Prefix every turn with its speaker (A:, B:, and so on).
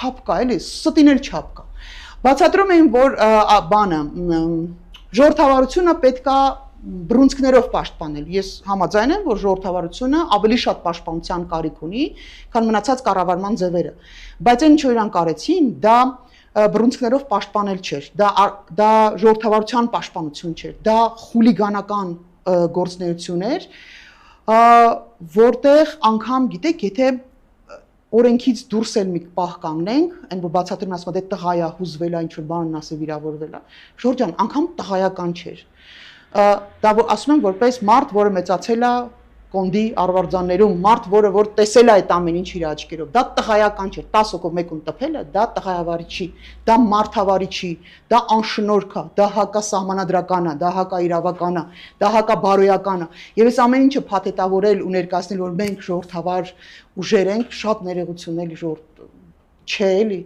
A: չափ կա, էլի, ստին էլ չափ կա։ Բացատրում էին, որ բանը ժողովրդավարությունը պետքա բռունցքներով պաշտպանել։ Ես համաձայն եմ, որ ժողովրդավարությունը ավելի շատ պաշտպանության կարիք ունի, քան մնացած կառավարման ձևերը։ Բայց այն ինչ որ իրենք արեցին, դա բռունցքներով պաշտպանել չէր, դա ժողովրդավարության պաշտպանություն չէր, դա խուլիգանական գործունեություն էր, որտեղ անգամ գիտեք, եթե օրենքից դուրս էլ մի պահ կանգնենք, այն որ բացատրում ասում դե տղայա հուզվել է, ինչ որ բան ասի վիրավորվել է։ Ժորժան, անգամ տղայական չէր։ Դա ասում եմ որպես մարդ, որը մեծացել է կոնդի արվարձաններում, մարդ, որ տեսել է այդ ամեն ինչ իր աչքերով, դա տղայական չէ, 10 հոգով մեկում տփելը, դա տղայավարի չի, դա մարդավարի չի, դա անշնորհք է, դա հակասահմանադրական է, դա հակաիրավական է, դա հակաբարոյական է։ Եվ այս ամեն ինչը փաթեթավորել ու ներկայացնել, որ մենք ժողովրդավար ուժեր ենք, շատ ներողություն էլի ժողովուրդ չէ էլի։